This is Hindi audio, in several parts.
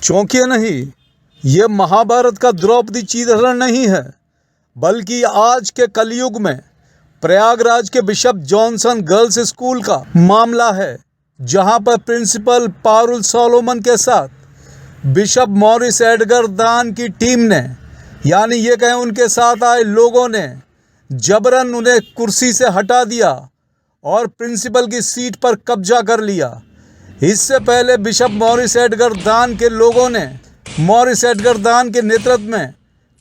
चौंकिए नहीं, ये महाभारत का द्रौपदी चीरहरण नहीं है, बल्कि आज के कलयुग में प्रयागराज के बिशप जॉनसन गर्ल्स स्कूल का मामला है, जहां पर प्रिंसिपल पारुल सोलोमन के साथ बिशप मॉरिस एडगर दान की टीम ने, यानी ये कहें उनके साथ आए लोगों ने जबरन उन्हें कुर्सी से हटा दिया और प्रिंसिपल की सीट पर कब्जा कर लिया। इससे पहले बिशप मॉरिस एडगर दान के लोगों ने मॉरिस एडगर दान के नेतृत्व में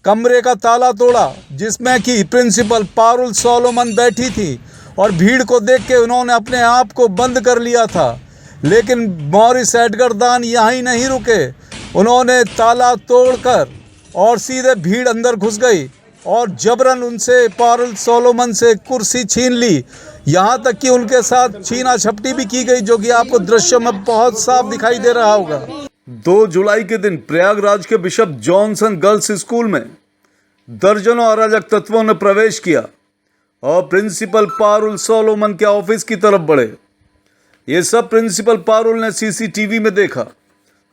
कमरे का ताला तोड़ा, जिसमें कि प्रिंसिपल पारुल सोलोमन बैठी थी, और भीड़ को देख के उन्होंने अपने आप को बंद कर लिया था। लेकिन मॉरिस एडगर दान यहाँ नहीं रुके, उन्होंने ताला तोड़कर और सीधे भीड़ अंदर घुस गई और जबरन उनसे पारुल सोलोमन से कुर्सी छीन ली। यहाँ तक कि उनके साथ छीना झपटी भी की गई, जो कि आपको दृश्य में बहुत साफ दिखाई दे रहा होगा। 2 जुलाई के दिन प्रयागराज के बिशप जॉनसन गर्ल्स स्कूल में दर्जनों अराजक तत्वों ने प्रवेश किया और प्रिंसिपल पारुल सोलोमन के ऑफिस की तरफ बढ़े। ये सब प्रिंसिपल पारुल ने सीसीटीवी में देखा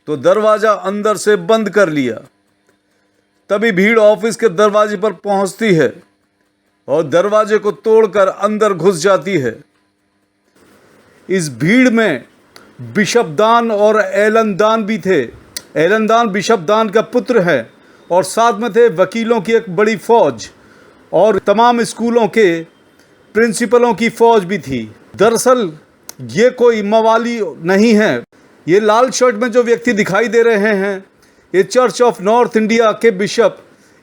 तो दरवाजा अंदर से बंद कर लिया। तभी भीड़ ऑफिस के दरवाजे पर पहुंचती है और दरवाजे को तोड़कर अंदर घुस जाती है। इस भीड़ में बिशप दान और एलन दान भी थे। एलन दान बिशप दान का पुत्र है और साथ में थे वकीलों की एक बड़ी फौज और तमाम स्कूलों के प्रिंसिपलों की फौज भी थी। दरअसल ये कोई मवाली नहीं है। ये लाल शर्ट में जो व्यक्ति दिखाई दे रहे हैं, ये चर्च ऑफ नॉर्थ इंडिया के बिशप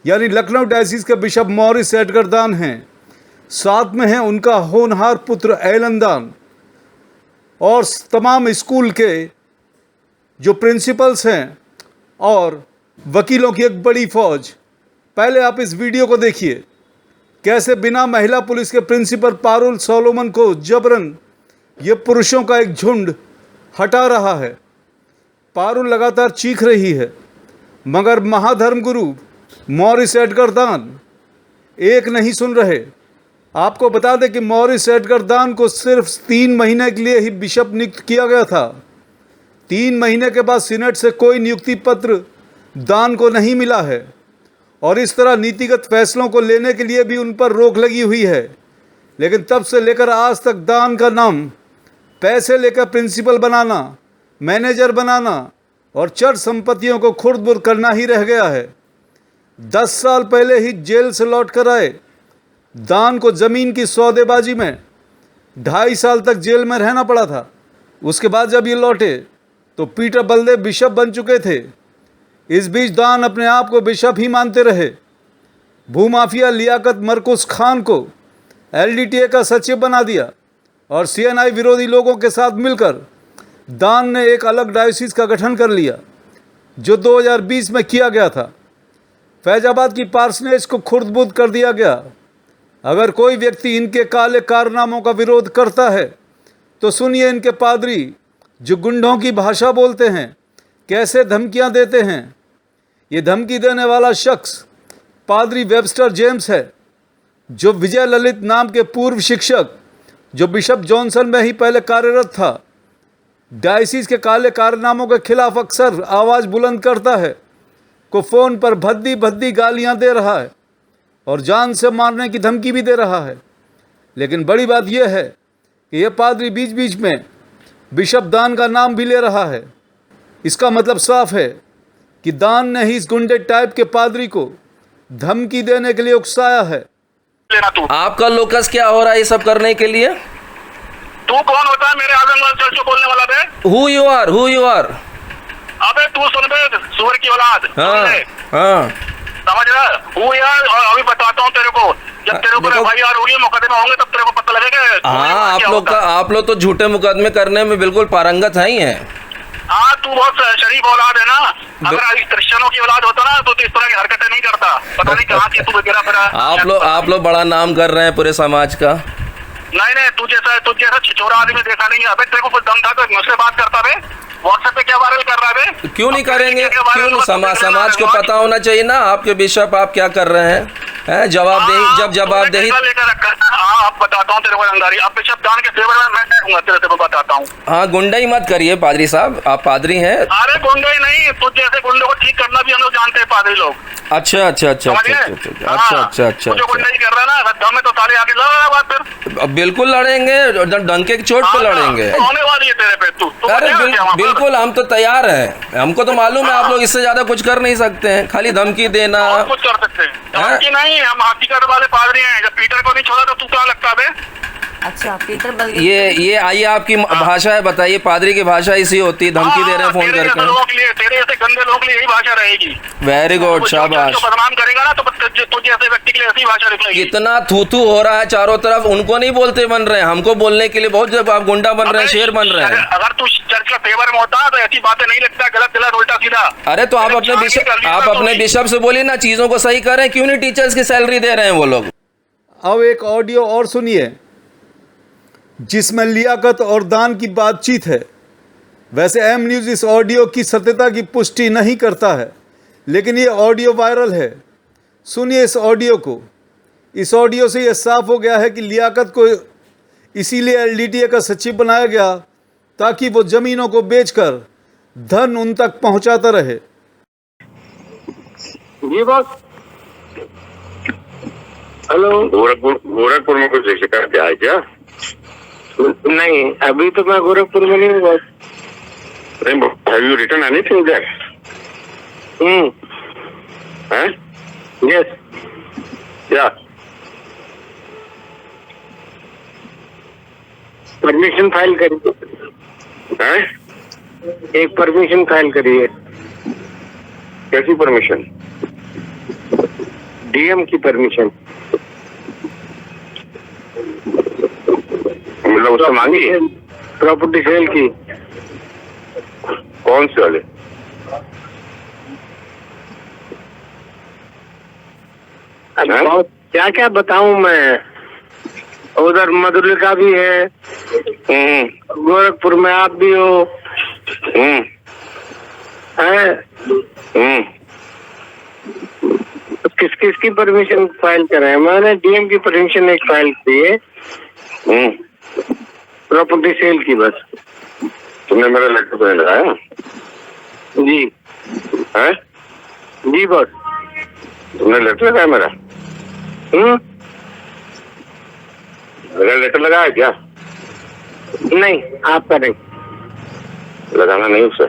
यानी लखनऊ डायसिस के बिशप मॉरिस एडगर दान हैं। साथ में हैं उनका होनहार पुत्र एलन दान और तमाम स्कूल के जो प्रिंसिपल्स हैं और वकीलों की एक बड़ी फौज। पहले आप इस वीडियो को देखिए, कैसे बिना महिला पुलिस के प्रिंसिपल पारुल सोलोमन को जबरन ये पुरुषों का एक झुंड हटा रहा है। पारुल लगातार चीख रही है, मगर महाधर्मगुरु मॉरिस एडगर दान एक नहीं सुन रहे। आपको बता दें कि मॉरिस एडगर दान को सिर्फ 3 महीने के लिए ही बिशप नियुक्त किया गया था। 3 महीने के बाद सीनेट से कोई नियुक्ति पत्र दान को नहीं मिला है और इस तरह नीतिगत फैसलों को लेने के लिए भी उन पर रोक लगी हुई है। लेकिन तब से लेकर आज तक दान का नाम पैसे लेकर प्रिंसिपल बनाना, मैनेजर बनाना और चर्च संपत्तियों को खुर्द-बुर्द करना ही रह गया है। 10 साल पहले ही जेल से लौट कर आए दान को ज़मीन की सौदेबाजी में 2.5 साल तक जेल में रहना पड़ा था। उसके बाद जब ये लौटे तो पीटर बलदेव बिशप बन चुके थे। इस बीच दान अपने आप को बिशप ही मानते रहे। भूमाफिया लियाकत मरकुस खान को LDTA का सचिव बना दिया और CNI विरोधी लोगों के साथ मिलकर दान ने एक अलग डायोसिस का गठन कर लिया, जो 2020 में किया गया था। फैजाबाद की पार्सनेज को खुर्द-बुर्द कर दिया गया। अगर कोई व्यक्ति इनके काले कारनामों का विरोध करता है तो सुनिए इनके पादरी जो गुंडों की भाषा बोलते हैं, कैसे धमकियां देते हैं। ये धमकी देने वाला शख्स पादरी वेबस्टर जेम्स है, जो विजय ललित नाम के पूर्व शिक्षक, जो बिशप जॉनसन में ही पहले कार्यरत था, डायसिस के काले कारनामों के खिलाफ अक्सर आवाज़ बुलंद करता है, को फ़ोन पर भद्दी भद्दी गालियां दे रहा है और जान से मारने की धमकी भी दे रहा है। लेकिन बड़ी बात यह है कि यह पादरी बीच बीच में बिशप दान का नाम भी ले रहा है। इसका मतलब साफ है कि दान ने ही इस गुंडे टाइप के पादरी को धमकी देने के लिए उकसाया है। आपका लोकस क्या हो रहा है ये सब करने के लिए? तू कौन होता है मेरे आजमगढ़ चर्च को बोलने वाला बे? Who you are? अबे तू सुन बे, सुअर की औलाद। हाँ, हाँ। समझ रहा है? वो यार, और अभी बताता हूँ तेरे को, जब तेरे ऊपर देखो- FIR होगी, मुकदमे होंगे, तब तेरे को पता लगेगा। हाँ, आप लोग तो झूठे मुकदमे करने में बिल्कुल पारंगत है ही हैं। हाँ, तू बहुत शरीफ औलाद है ना। अगर क्रिश्चियनों की औलाद होता ना तो इस तरह की हरकतें नहीं करता। पता नहीं कहाँ की तू गिरा फिरा। आप लोग बड़ा नाम कर रहे हैं पूरे समाज का। नहीं, तुझ जैसा छिछोरा आदमी देखा नहीं है। अबे तेरे को कुछ दम था तो मुझसे बात करता बे। व्हाट्सएप पे क्या वायरल कर रहा है बे? क्यों नहीं करेंगे? क्या वायरल क्यों नहीं? हुआ? समाज को पता होना चाहिए ना आपके बिशप आप क्या कर रहे हैं। जवाबदेही, जब जवाबदेही। लेकर रखा है। हाँ, अब बताता हूँ तेरे को रंगदारी। अब बिशप जान के फेवर में मैं दूंगा तेरे को, बताता हूँ। हाँ, गुंडाई मत करिए पादरी साहब, आप पादरी हैं। अरे गुंडे ही नहीं, तुझ जैसे गुंडों को ठीक करना भी हम लोग जानते हैं, पादरी लोग। अच्छा अच्छा अच्छा समझ अच्छा गए? अच्छा अच्छा अच्छा अच्छा अच्छा जो गुंडा ही कर रहा है ना, अगर दम है तो साले आके लड़ा बात फिर। अब बिल्कुल लड़ेंगे, डंके की चोट पे लड़ेंगे। होने वाली है तेरे पे। तू अरे बिल्कुल, हम तो तैयार हैं। हमको तो मालूम है आप लोग इससे ज्यादा कुछ कर नहीं सकते हैं, खाली धमकी देना। और कुछ कर सकते हैं कि नहीं? हम हकीकत वाले पादरी हैं। जब पीटर को नहीं छोड़ा तो तू क्या लगता है? अच्छा, पीटर बल्देव। ये आइए, आपकी भाषा है, बताइए। पादरी की भाषा इसी होती है, धमकी दे रहे हैं फोन तेरे जैसे करके। लोगों के लिए, तेरे जैसे गंदे लोगों के लिए यही भाषा रहेगी। वेरी गुड, जो शाबाश। बदनाम करेगा ना तो तुझ जैसे व्यक्ति के लिए ऐसी भाषा निकलेगी। इतना थू हो रहा है चारों तरफ, उनको नहीं बोलते बन रहे हैं, हमको बोलने के लिए बहुत। जब आप गुंडा बन रहे हैं, शेर बन रहे हैं। अगर तू चर्च का फेवर में होता तो ऐसी बातें नहीं लगता, गलत गलत उल्टा सीधा। अरे तो आप अपने बिशप से बोलिए ना, चीजों को सही करें। क्यों नहीं टीचर्स की सैलरी दे रहे हैं वो लोग? अब एक ऑडियो और सुनिए जिसमें लियाकत और दान की बातचीत है। वैसे एम न्यूज़ इस ऑडियो की सत्यता की पुष्टि नहीं करता है, लेकिन ये ऑडियो वायरल है। सुनिए इस ऑडियो को। इस ऑडियो से ये साफ हो गया है कि लियाकत को इसीलिए LDTA का सचिव बनाया गया ताकि वो ज़मीनों को बेचकर धन उन तक पहुंचाता रहे। जी बॉस। हेलो। गोरखपुर में कुछ शिकायत है क्या? नहीं, अभी तो मैं गोरखपुर में नहीं हूँ boss. Have you written anything there? Huh? Yes. Yeah. Permission file करिए। हैं? एक परमिशन फाइल करिए। कैसी परमिशन? DM की परमिशन। मतलब उससे मांगी है? प्रॉपर्टी सेल की। कौन से वाले? क्या क्या बताऊं मैं? उधर मधुलिका भी है, गोरखपुर में आप भी हो। किस किस की परमिशन फाइल कराए? मैंने DM की परमिशन एक फाइल की है, प्रॉपर्टी सेल की। बस तुमने मेरा लेटर पे लगाया? जी है? जी बॉस। तुमने लेटर लगाया मेरा? मेरा लेटर लगाया क्या? नहीं, आपका नहीं लगाना। नहीं उसे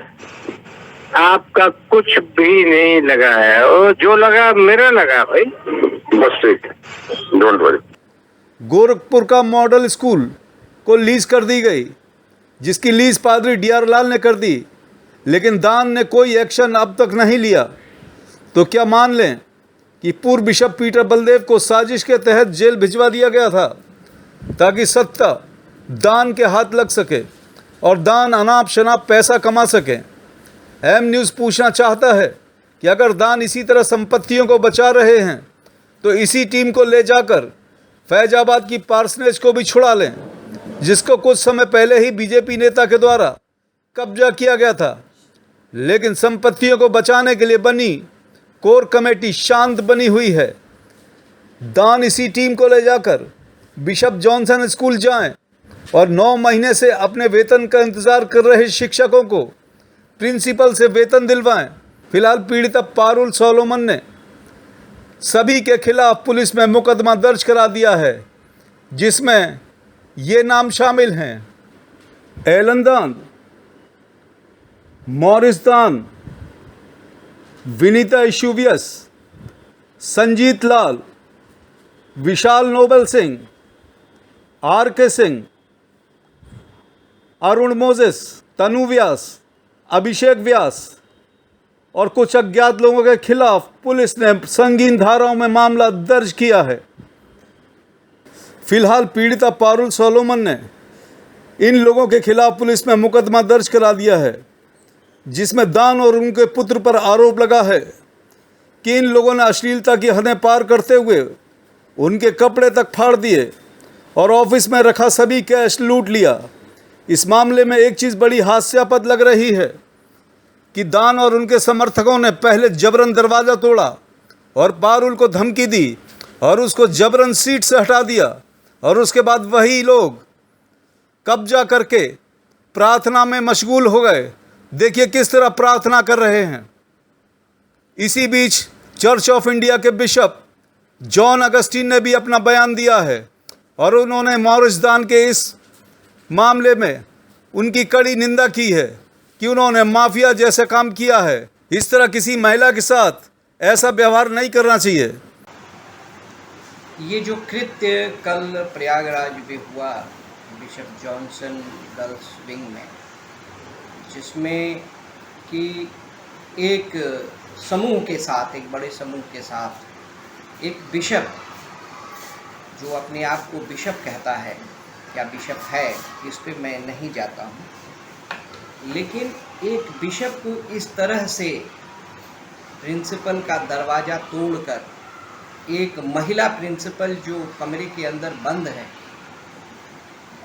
आपका कुछ भी नहीं लगा है। और जो लगा मेरा लगा भाई। बस ठीक, डोंट वरी। गोरखपुर का मॉडल स्कूल को लीज कर दी गई, जिसकी लीज पादरी DR लाल ने कर दी, लेकिन दान ने कोई एक्शन अब तक नहीं लिया। तो क्या मान लें कि पूर्व बिशप पीटर बलदेव को साजिश के तहत जेल भिजवा दिया गया था ताकि सत्ता दान के हाथ लग सके और दान अनाप शनाप पैसा कमा सके। एम न्यूज़ पूछना चाहता है कि अगर दान इसी तरह संपत्तियों को बचा रहे हैं तो इसी टीम को ले जाकर फैजाबाद की पार्सनेज को भी छुड़ा लें, जिसको कुछ समय पहले ही बीजेपी नेता के द्वारा कब्जा किया गया था। लेकिन संपत्तियों को बचाने के लिए बनी कोर कमेटी शांत बनी हुई है। दान इसी टीम को ले जाकर बिशप जॉनसन स्कूल जाएं और 9 महीने से अपने वेतन का इंतज़ार कर रहे शिक्षकों को प्रिंसिपल से वेतन दिलवाएं। फिलहाल पीड़िता पारुल सोलोमन ने सभी के खिलाफ पुलिस में मुकदमा दर्ज करा दिया है, जिसमें ये नाम शामिल हैं: एलन दान, मॉरिस दान, विनीता इशुवियस, Sanjeet Lal, Vishal Noble Singh, RK Singh, Arun Moses, Tanu Vyas, Abhishek Vyas और कुछ अज्ञात लोगों के खिलाफ पुलिस ने संगीन धाराओं में मामला दर्ज किया है। फिलहाल पीड़िता पारुल सोलोमन ने इन लोगों के खिलाफ पुलिस में मुकदमा दर्ज करा दिया है, जिसमें दान और उनके पुत्र पर आरोप लगा है कि इन लोगों ने अश्लीलता की हदें पार करते हुए उनके कपड़े तक फाड़ दिए और ऑफिस में रखा सभी कैश लूट लिया। इस मामले में एक चीज़ बड़ी हास्यास्पद लग रही है कि दान और उनके समर्थकों ने पहले जबरन दरवाज़ा तोड़ा और पारुल को धमकी दी और उसको जबरन सीट से हटा दिया और उसके बाद वही लोग कब्जा करके प्रार्थना में मशगूल हो गए। देखिए किस तरह प्रार्थना कर रहे हैं। इसी बीच चर्च ऑफ इंडिया के बिशप जॉन अगस्टीन ने भी अपना बयान दिया है और उन्होंने मॉरिस दान के इस मामले में उनकी कड़ी निंदा की है कि उन्होंने माफिया जैसा काम किया है। इस तरह किसी महिला के साथ ऐसा व्यवहार नहीं करना चाहिए। ये जो कृत्य कल प्रयागराज में हुआ बिशप जॉनसन गर्ल्स विंग में, जिसमें कि एक समूह के साथ, एक बड़े समूह के साथ एक बिशप जो अपने आप को बिशप कहता है या बिशप है, इस पे मैं नहीं जाता हूँ, लेकिन एक बिशप को इस तरह से प्रिंसिपल का दरवाज़ा तोड़कर एक महिला प्रिंसिपल जो कमरे के अंदर बंद है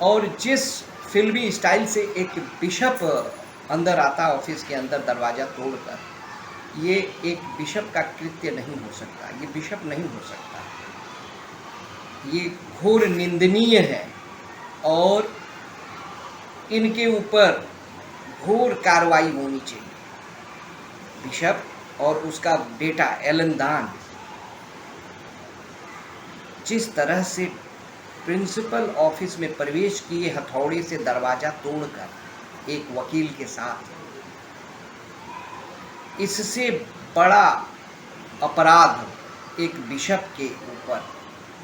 और जिस फिल्मी स्टाइल से एक बिशप अंदर आता ऑफिस के अंदर दरवाज़ा तोड़कर, ये एक बिशप का कृत्य नहीं हो सकता, ये बिशप नहीं हो सकता। ये घोर निंदनीय है और इनके ऊपर घोर कार्रवाई होनी चाहिए। बिशप और उसका बेटा एलन दान जिस तरह से प्रिंसिपल ऑफिस में प्रवेश किए हथौड़े से दरवाज़ा तोड़कर एक वकील के साथ, इससे बड़ा अपराध एक बिशप के ऊपर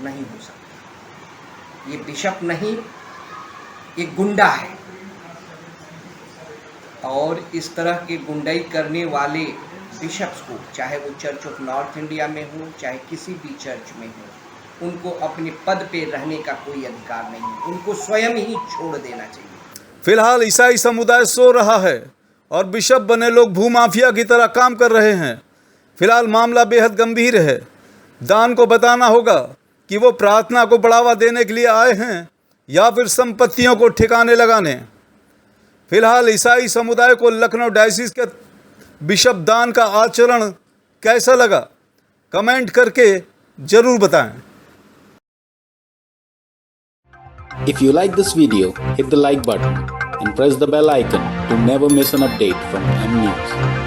नहीं हो सकता। ये बिशप नहीं, एक गुंडा है और इस तरह के गुंडाई करने वाले बिशप्स को, चाहे वो चर्च ऑफ नॉर्थ इंडिया में हो, चाहे किसी भी चर्च में हो, उनको अपने पद पे रहने का कोई अधिकार नहीं है, उनको स्वयं ही छोड़ देना चाहिए। फिलहाल ईसाई समुदाय सो रहा है और बिशप बने लोग भूमाफिया की तरह काम कर रहे हैं। फिलहाल मामला बेहद गंभीर है। दान को बताना होगा कि वो प्रार्थना को बढ़ावा देने के लिए आए हैं या फिर संपत्तियों को ठिकाने लगाने। फिलहाल ईसाई समुदाय को लखनऊ डायसिस के बिशप दान का आचरण कैसा लगा, कमेंट करके जरूर बताएं। If you like this video, hit the like button and press the bell icon to never miss an update from M News.